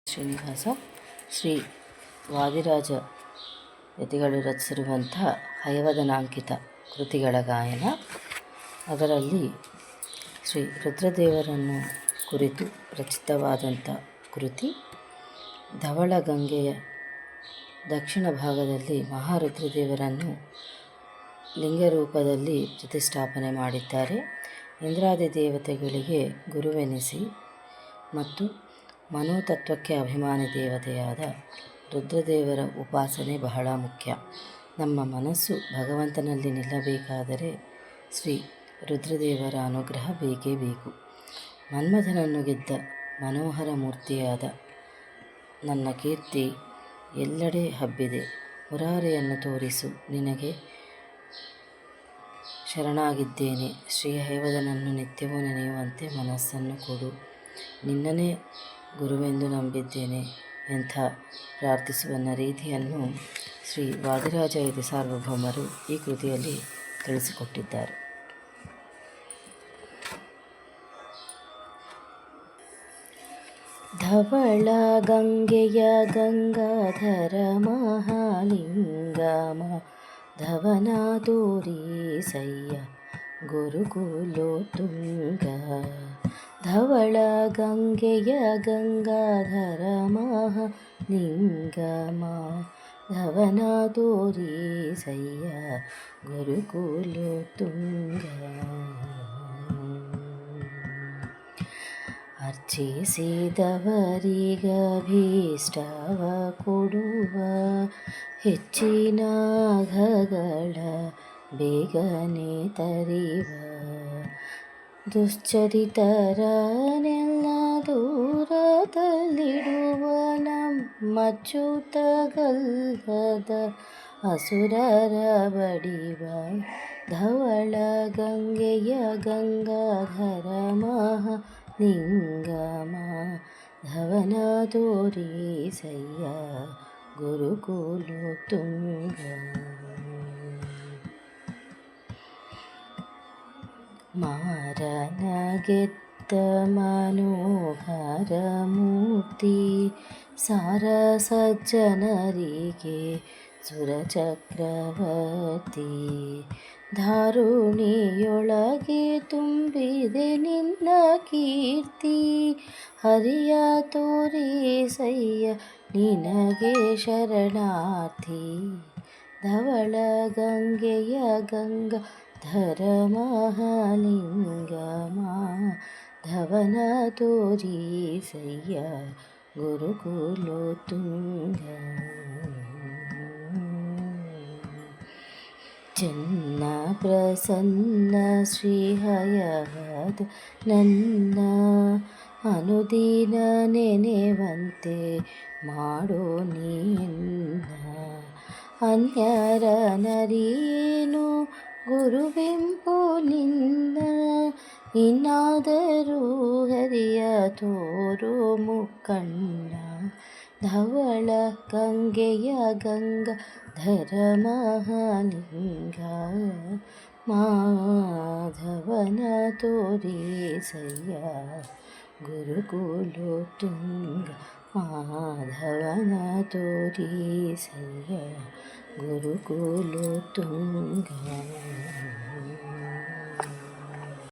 ಶ್ರೀನಿವಾಸ ಶ್ರೀ ವಾದಿರಾಜ ಯತಿಗಳು ರಚಿಸಿರುವಂಥ ಹಯವದನಾಂಕಿತ ಕೃತಿಗಳ ಗಾಯನ. ಅದರಲ್ಲಿ ಶ್ರೀ ರುದ್ರದೇವರನ್ನು ಕುರಿತು ರಚಿತವಾದಂಥ ಕೃತಿ. ಧವಳಗಂಗೆಯ ದಕ್ಷಿಣ ಭಾಗದಲ್ಲಿ ಮಹಾರುದ್ರದೇವರನ್ನು ಲಿಂಗರೂಪದಲ್ಲಿ ಪ್ರತಿಷ್ಠಾಪನೆ ಮಾಡಿದ್ದಾರೆ. ಇಂದ್ರಾದಿ ದೇವತೆಗಳಿಗೆ ಗುರುವೆನಿಸಿ ಮತ್ತು ಮನೋತತ್ವಕ್ಕೆ ಅಭಿಮಾನಿ ದೇವತೆಯಾದ ರುದ್ರದೇವರ ಉಪಾಸನೆ ಬಹಳ ಮುಖ್ಯ. ನಮ್ಮ ಮನಸ್ಸು ಭಗವಂತನಲ್ಲಿ ನಿಲ್ಲಬೇಕಾದರೆ ಶ್ರೀ ರುದ್ರದೇವರ ಅನುಗ್ರಹ ಬೇಕೇ ಬೇಕು. ಮನ್ಮಥನನ್ನು ಗೆದ್ದ ಮನೋಹರ ಮೂರ್ತಿಯಾದ ನನ್ನ ಕೀರ್ತಿ ಎಲ್ಲೆಡೆ ಹಬ್ಬಿದೆ. ಮುರಾರಿಯನ್ನು ತೋರಿಸು, ನಿನಗೆ ಶರಣಾಗಿದ್ದೇನೆ. ಶ್ರೀ ಹಯವದನನ್ನು ನಿತ್ಯವೂ ನೆನೆಯುವಂತೆ ಮನಸ್ಸನ್ನು ಕೊಡು. ನಿನ್ನನ್ನೇ ಗುರುವೆಂದು ನಂಬಿದ್ದೇನೆ ಎಂಥ ಪ್ರಾರ್ಥಿಸುವ ರೀತಿಯನ್ನು ಶ್ರೀ ವಾದಿರಾಜ ಯತಿ ಸಾರ್ವಭೌಮರು ಈ ಕೃತಿಯಲ್ಲಿ ತಿಳಿಸಿಕೊಟ್ಟಿದ್ದಾರೆ. ಧವಳ ಗಂಗೆಯ ಗಂಗಾಧರ ಮಹಾಲಿಂಗಮ ಧವನ ತೋರಿಸಯ್ಯ ಗುರುಕುಲೋತ್ತುಂಗ. ಧವಳ ಗಂಗೆಯ ಗಂಗಾಧರ ಮಹಾಲಿಂಗಮ ಧವನ ತೋರಿಸಯ್ಯ ಗುರುಕುಲೋತ್ತುಂಗ. ಅರ್ಚಿಸಿದವರಿಗಭೀಷ್ಟವ ಕೊಡುವ ಹೆಚ್ಚಿನ ಘಗಳ ಬೇಗನೆ ತರಿವ. ದುಶ್ಚರಿತರನೆಲ್ಲ ದೂರದಲ್ಲಿಡುವ ನಮ್ಮಚ್ಯುತ ಗಲ್ಲದ ಅಸುರರ ಬಡಿವ. ಧವಳ ಗಂಗೆಯ ಗಂಗಾಧರ ಮಹಾಲಿಂಗಮ ಧವನ ತೋರಿಸಯ್ಯ ಗುರುಕುಲೋತ್ತುಂಗ. ಮಾರನ ಗೆದ್ದ ಮನೋಹರ ಮೂರ್ತಿ ಸಾರ ಸಜ್ಜನರಿಗೆ ಸುರಚಕ್ರವರ್ತಿ. ಧಾರುಣಿಯೊಳಗೆ ತುಂಬಿದೆ ನಿನ್ನ ಕೀರ್ತಿ. ಹರಿಯ ತೋರಿಸಯ್ಯ ನಿನಗೆ ಶರಣಾರ್ಥಿ. ಧವಳ ಗಂಗೆಯ ಗಂಗಾಧರ ಮಹಾಲಿಂಗಮ ಧವನ ತೋರಿಸಯ್ಯ ಗುರುಕುಲೋತ್ತುಂಗ. ಚೆನ್ನ ಪ್ರಸನ್ನ ಶ್ರೀ ಹಯವದ ನನ್ನ ಅನುದಿನ ನೆನೆವಂತೆ ಮಾಡೋ ನಿನ್ನ. ಅನ್ಯರ ನರಿಯೇನು ಗುರುವೆಂಬೋ ನಿನ್ನ. ಇನ್ನಾದರೂ ಹರಿಯ ತೋರೋ ಮುಕ್ಕಣ್ಣ. ಧವಳ ಗಂಗೆಯ ಗಂಗಾಧರ ಮಹಾಲಿಂಗ ಮಾಧವನ ತೋರಿಸಯ್ಯ ಗುರುಕುಲೋತ್ತುಂಗ. ಮಾಧವನ ತೋರಿಸಯ್ಯ ಗುರುಕುಲೋತ್ತುಂಗ.